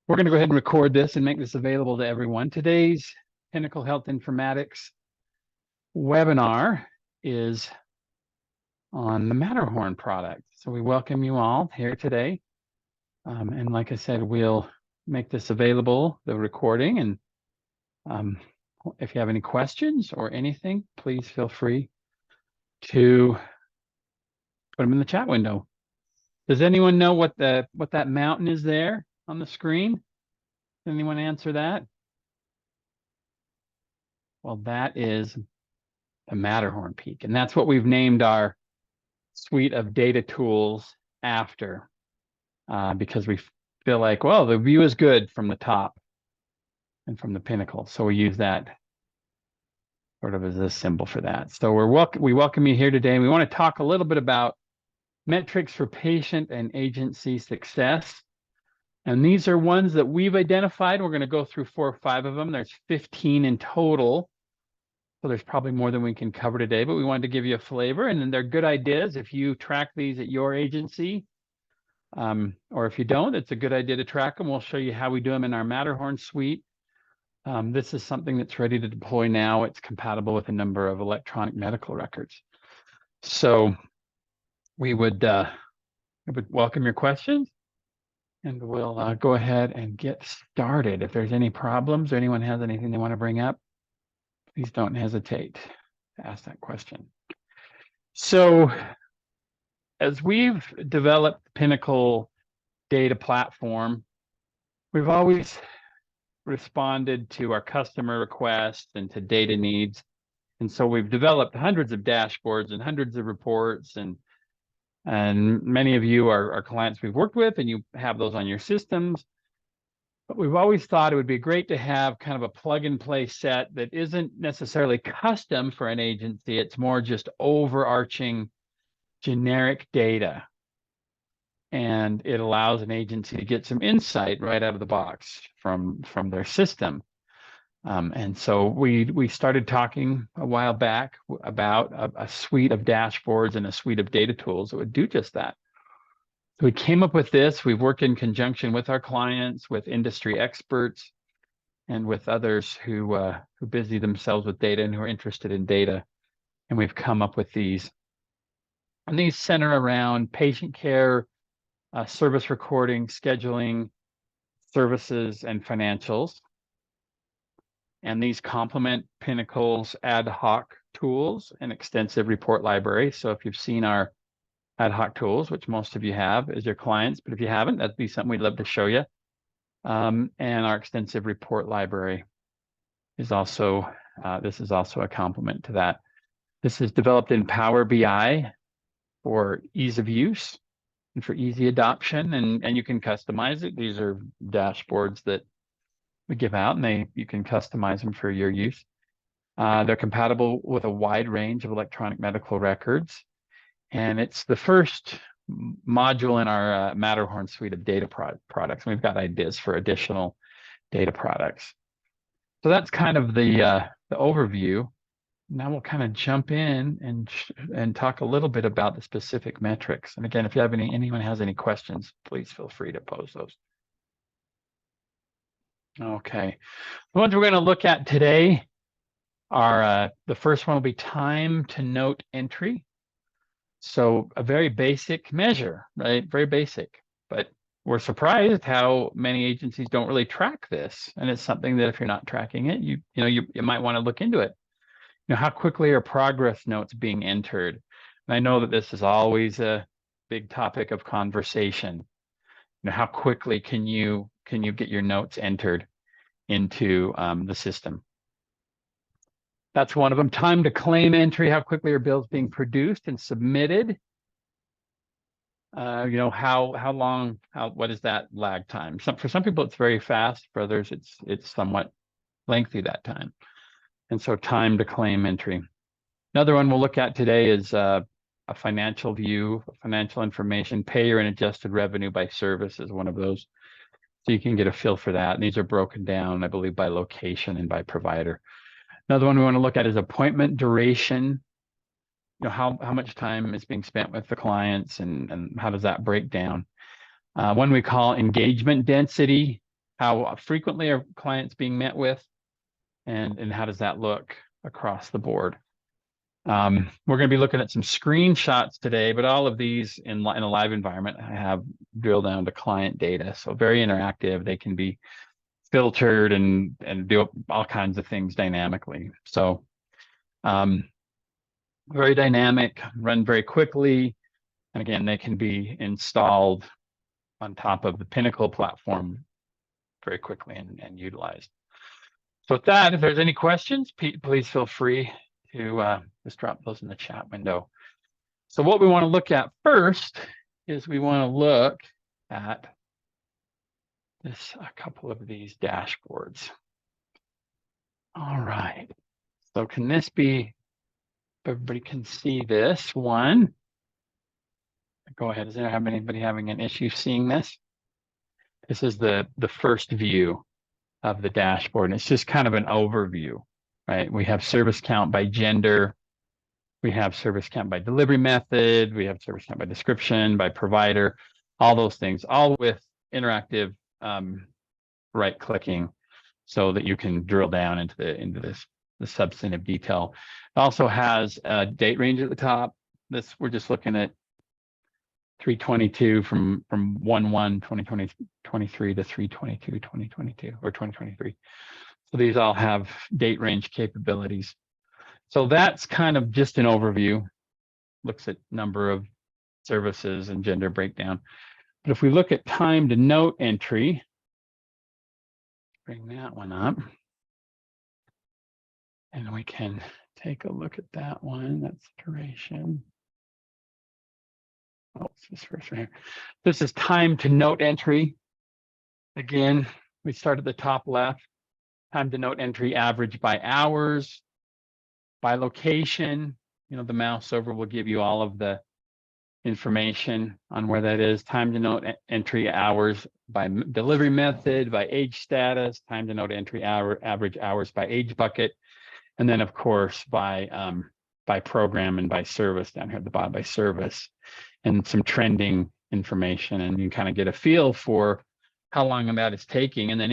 We're going to go ahead and record this and make this available to everyone. Today's Pinnacle Health Informatics webinar is on the Matterhorn product. So we welcome you all here today. And like I said, we'll make this available, the recording. And if you have any questions or anything, please feel free to put them in the chat window. Does anyone know what that mountain is there on the screen? Can anyone answer that? Well, that is the Matterhorn peak, and that's what we've named our suite of data tools after, because we feel like, well, the view is good from the top and from the pinnacle, so we use that sort of as a symbol for that. So we welcome you here today, and we want to talk a little bit about metrics for patient and agency success. And these are ones that we've identified. We're going to go through 4 or 5 of them. There's 15 in total. So there's probably more than we can cover today, but we wanted to give you a flavor. And then they're good ideas if you track these at your agency. Or if you don't, it's a good idea to track them. We'll show you how we do them in our Matterhorn suite. This is something that's ready to deploy now. It's compatible with a number of electronic medical records. So we would welcome your questions. And we'll go ahead and get started. If there's any problems or anyone has anything they want to bring up, please don't hesitate to ask that question. So as we've developed Pinnacle data platform, we've always responded to our customer requests and to data needs. And so we've developed hundreds of dashboards and hundreds of reports, and many of you are clients we've worked with, and you have those on your systems. But we've always thought it would be great to have kind of a plug-and-play set that isn't necessarily custom for an agency. It's more just overarching generic data. And it allows an agency to get some insight right out of the box from their system. And so we started talking a while back about a suite of dashboards and a suite of data tools that would do just that. So we came up with this. We've worked in conjunction with our clients, with industry experts, and with others who busy themselves with data and who are interested in data. And we've come up with these. And these center around patient care, service recording, scheduling, services, and financials. And these complement Pinnacle's ad hoc tools and extensive report library. So if you've seen our ad hoc tools, which most of you have as your clients, but if you haven't, that'd be something we'd love to show you. And our extensive report library is also, this is also a complement to that. This is developed in Power BI for ease of use and for easy adoption, and you can customize it. These are dashboards that we give out, and you can customize them for your use. They're compatible with a wide range of electronic medical records, and it's the first module in our Matterhorn suite of data products. We've got ideas for additional data products. So that's kind of the overview. Now we'll kind of jump in and talk a little bit about the specific metrics. And again, if you have anyone has any questions, please feel free to pose those. Okay, the ones we're going to look at today are, the first one will be time to note entry. So a very basic measure, right? Very basic, but we're surprised how many agencies don't really track this. And it's something that if you're not tracking it, you might want to look into it. How quickly are progress notes being entered? And I know that this is always a big topic of conversation. How quickly can you get your notes entered into the system? That's one of them. Time to claim entry. How quickly are bills being produced and submitted? How long? What is that lag time? For some people, it's very fast. For others, it's somewhat lengthy, that time. And so time to claim entry. Another one we'll look at today is a financial view, financial information, payer and adjusted revenue by service is one of those. So you can get a feel for that. And these are broken down, I believe, by location and by provider. Another one we want to look at is appointment duration. How much time is being spent with the clients, and how does that break down? One we call engagement density. how frequently are clients being met with, and how does that look across the board. We're going to be looking at some screenshots today, but all of these in a live environment have drill down to client data. So very interactive. They can be filtered and do all kinds of things dynamically. So very dynamic, run very quickly. And again, they can be installed on top of the Pinnacle platform very quickly and utilized. So with that, if there's any questions, please feel free to just drop those in the chat window. So what we want to look at first is we want to look at a couple of these dashboards. All right. So can this be, everybody can see this one? Go ahead. Is there anybody having an issue seeing this? This is the first view of the dashboard. And it's just kind of an overview, right? We have service count by gender. We have service count by delivery method. We have service count by description, by provider, all those things, all with interactive right clicking so that you can drill down into the substantive detail. It also has a date range at the top. We're just looking at 322 from 1/1/2023 to 3/22/2022 or 2023. So these all have date range capabilities. So that's kind of just an overview. Looks at number of services and gender breakdown. But if we look at time to note entry, bring that one up. And we can take a look at that one. That's duration. Oh, it's this first right here. This is time to note entry. Again, we start at the top left. Time to note entry average by hours, by location. You know, the mouse over will give you all of the information on where that is. Time to note entry hours by delivery method, by age status. Time to note entry average hours by age bucket, and then of course by program and by service down here at the bottom by service, and some trending information, and you kind of get a feel for how long that is taking, and then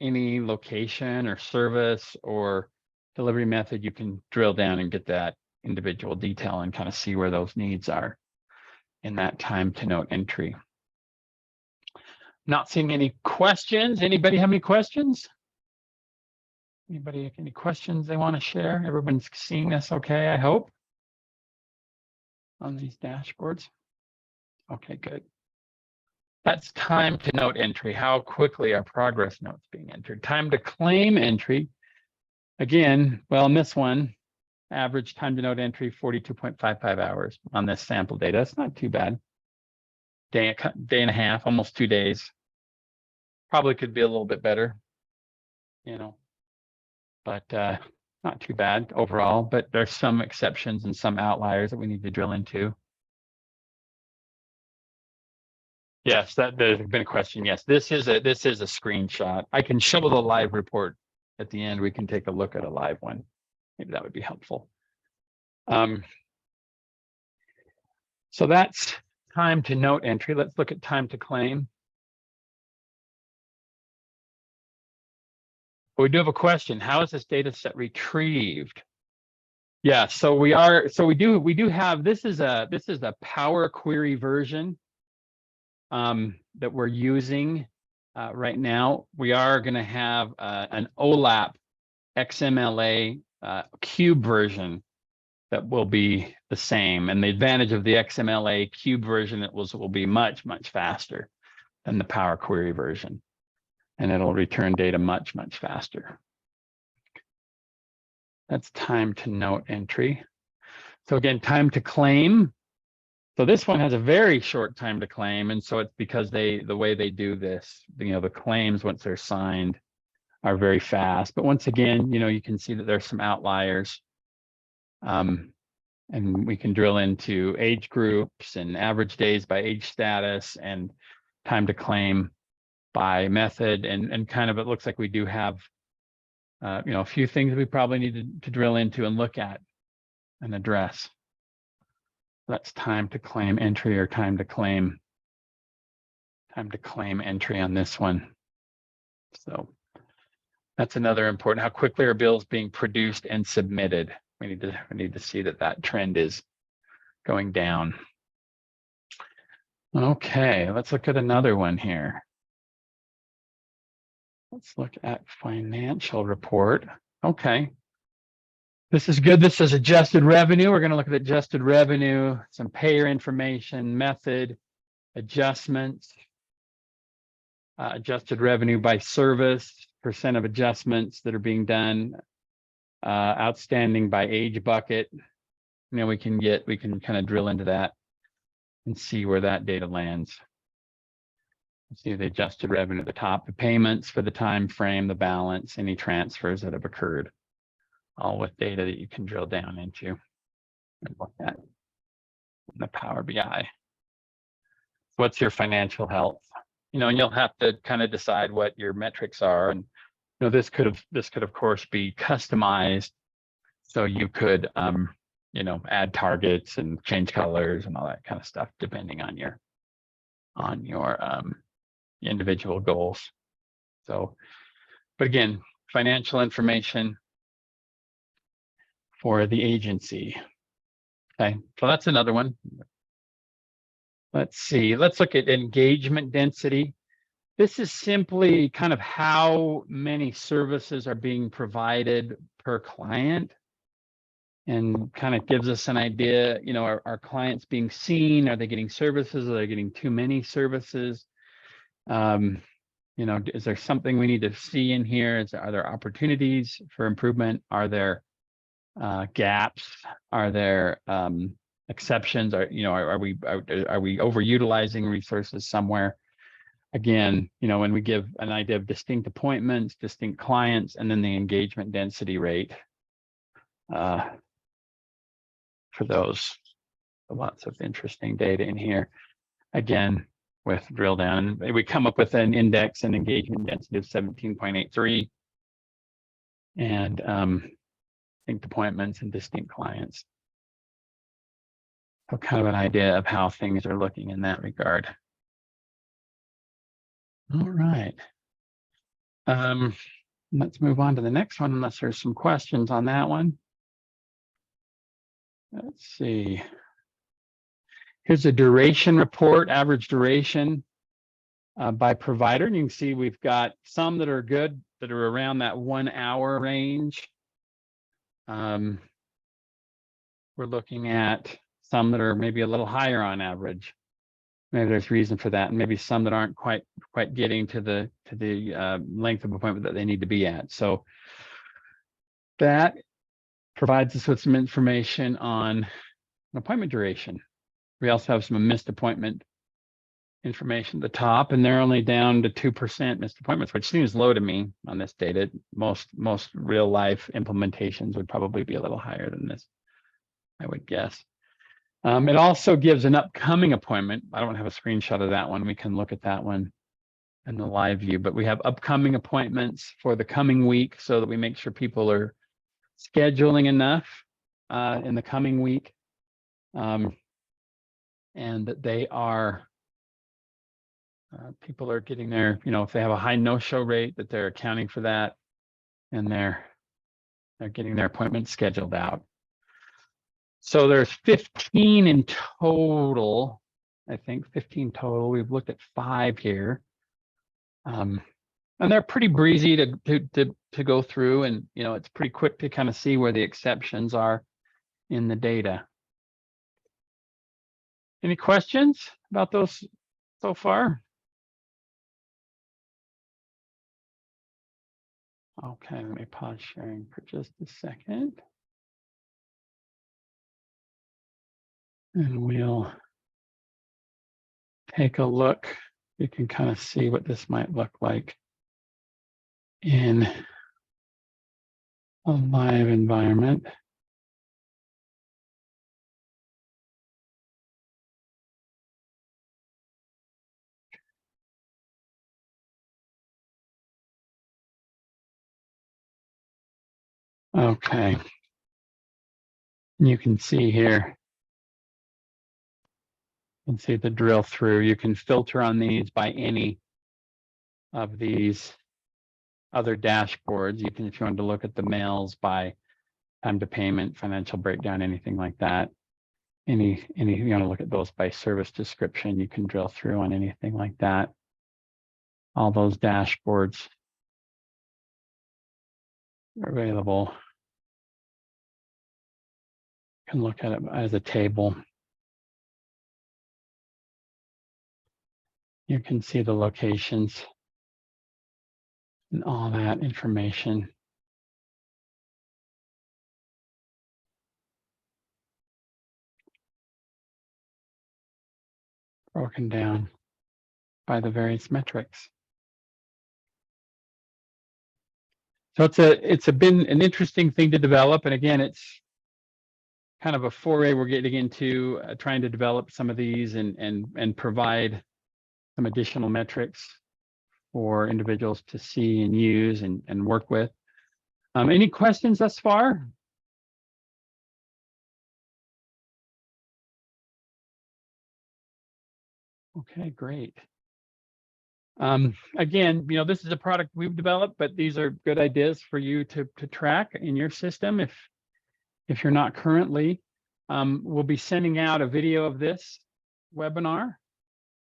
any location or service or delivery method, you can drill down and get that individual detail and kind of see where those needs are in that time to note entry. Not seeing any questions. Anybody have any questions? Anybody have any questions they want to share? Everyone's seeing this okay, I hope, on these dashboards. Okay, good. That's time to note entry, how quickly are progress notes being entered. Time to claim entry. Again, well, in this one, average time to note entry, 42.55 hours on this sample data. That's not too bad. Day and a half, almost 2 days. Probably could be a little bit better, you know, but not too bad overall. But there's some exceptions and some outliers that we need to drill into. Yes, there's been a question. Yes, this is a screenshot. I can show the live report at the end. We can take a look at a live one. Maybe that would be helpful. So that's time to note entry. Let's look at time to claim. We do have a question. How is this data set retrieved? Yeah, so we do have, this is a Power Query version that we're using right now. We are going to have an OLAP XMLA cube version that will be the same. And the advantage of the XMLA cube version, it will be much faster than the Power Query version. And it'll return data much faster. That's time to note entry. So again, time to claim. So this one has a very short time to claim. And so it's because the way they do this, you know, the claims once they're signed are very fast. But once again, you know, you can see that there's some outliers. And we can drill into age groups and average days by age status and time to claim by method, and kind of, it looks like we do have you know, a few things we probably need to drill into and look at and address. That's time to claim entry or time to claim entry on this one. So that's another important, how quickly are bills being produced and submitted? We need to see that trend is going down. Okay, let's look at another one here. Let's look at financial report. Okay. This is good. This is adjusted revenue. We're going to look at adjusted revenue, some payer information, method, adjustments, adjusted revenue by service, percent of adjustments that are being done, outstanding by age bucket. You know, we can kind of drill into that and see where that data lands. See the adjusted revenue at the top, the payments for the time frame, the balance, any transfers that have occurred, all with data that you can drill down into and look at in the Power BI. What's your financial health? You know, and you'll have to kind of decide what your metrics are. And you know, this could of course be customized. So you could you know, add targets and change colors and all that kind of stuff, depending on your individual goals. So, but again, financial information for the agency. Okay, so that's another one. Let's see, let's look at engagement density. This is simply kind of how many services are being provided per client, and kind of gives us an idea, you know, are clients being seen? Are they getting services? Are they getting too many services? You know, is there something we need to see in here? Are there opportunities for improvement? Are there gaps? Are there exceptions? Are we overutilizing resources somewhere? Again, you know, when we give an idea of distinct appointments, distinct clients, and then the engagement density rate for those. Lots of interesting data in here. Again, with drill down, we come up with an index and engagement density of 17.83, and distinct appointments and distinct clients. So kind of an idea of how things are looking in that regard. All right. Let's move on to the next one, unless there's some questions on that one. Let's see. Here's a duration report, average duration by provider. And you can see we've got some that are good, that are around that 1 hour range. We're looking at some that are maybe a little higher on average. Maybe there's reason for that, and maybe some that aren't quite getting to the length of appointment that they need to be at. So that provides us with some information on appointment duration. We also have some missed appointment information at the top, and they're only down to 2% missed appointments, which seems low to me on this data. Most real life implementations would probably be a little higher than this, I would guess. It also gives an upcoming appointment. I don't have a screenshot of that one. We can look at that one in the live view, but we have upcoming appointments for the coming week so that we make sure people are scheduling enough in the coming week, and that they are, people are getting their, you know, if they have a high no-show rate, that they're accounting for that, and they're getting their appointments scheduled out. So there's 15 in total, I think 15 total. We've looked at 5 here. And they're pretty breezy to go through, and you know, it's pretty quick to kind of see where the exceptions are in the data. Any questions about those so far? Okay, let me pause sharing for just a second. And we'll take a look. You can kind of see what this might look like in a live environment. Okay. You can see here, you can see the drill through. You can filter on these by any of these other dashboards. You can, if you wanted to look at the mails by time to payment, financial breakdown, anything like that. You want to look at those by service description, you can drill through on anything like that. All those dashboards are available. You can look at it as a table. You can see the locations and all that information. Broken down by the various metrics. So it's been an interesting thing to develop. And again, it's kind of a foray we're getting into, trying to develop some of these and provide some additional metrics for individuals to see and use and work with. Any questions thus far? Okay, great. Again, this is a product we've developed, but these are good ideas for you to track in your system if you're not currently. We'll be sending out a video of this webinar,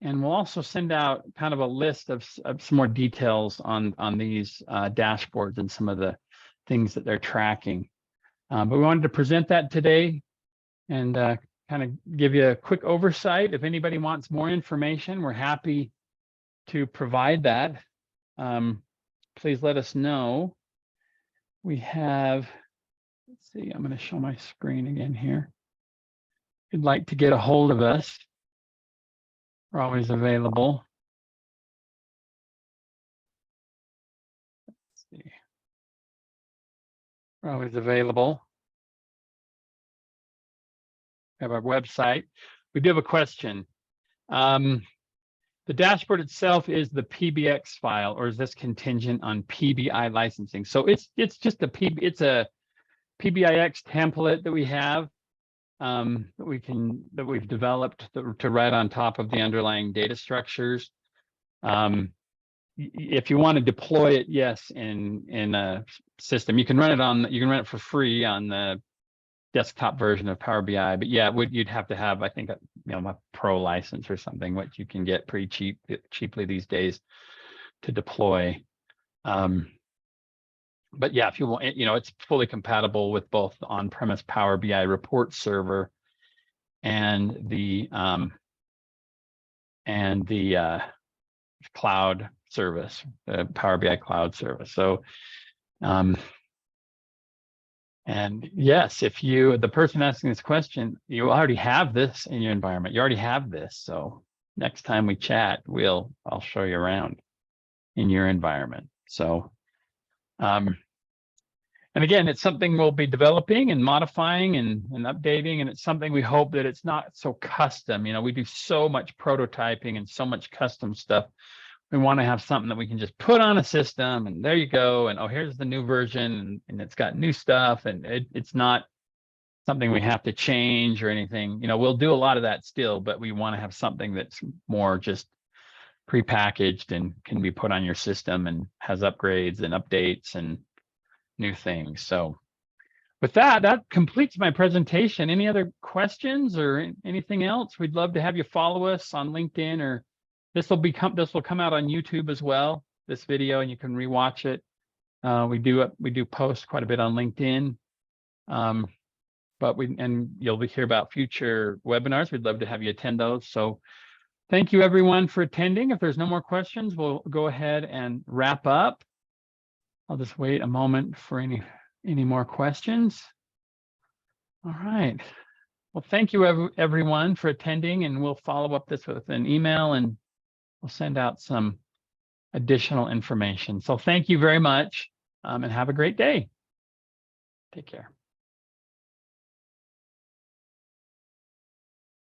and we'll also send out kind of a list of some more details on these dashboards and some of the things that they're tracking. But we wanted to present that today and kind of give you a quick oversight. If anybody wants more information, we're happy to provide that. Please let us know. We have, let's see, I'm going to show my screen again here. If you'd like to get a hold of us, we're always available. Let's see. We're always available. We have our website. We do have a question. The dashboard itself is the PBX file, or is this contingent on PBI licensing? So it's just a PBIX template that we have that we've developed to write on top of the underlying data structures. If you want to deploy it, yes, in a system, you can run it for free on the desktop version of Power BI, but yeah, you'd have to have, I think, a pro license or something, which you can get pretty cheaply these days to deploy. But yeah, if you want, it's fully compatible with both the on-premise Power BI report server and the cloud service, the Power BI cloud service. So, and yes, if the person asking this question, you already have this in your environment. You already have this. So next time we chat, I'll show you around in your environment. So, and again, it's something we'll be developing and modifying and updating. And it's something we hope that it's not so custom. We do so much prototyping and so much custom stuff. We want to have something that we can just put on a system and there you go. And oh, here's the new version and it's got new stuff. And it's not something we have to change or anything. We'll do a lot of that still, but we want to have something that's more just prepackaged and can be put on your system and has upgrades and updates and new things. So with that completes my presentation. Any other questions or anything else? We'd love to have you follow us on LinkedIn, or this will come out on YouTube as well, this video, and you can rewatch it. We do post quite a bit on LinkedIn, but you'll hear about future webinars. We'd love to have you attend those. So thank you everyone for attending. If there's no more questions, we'll go ahead and wrap up. I'll just wait a moment for any more questions. All right. Well, thank you everyone for attending, and we'll follow up this with an email and we'll send out some additional information. So thank you very much, and have a great day. Take care.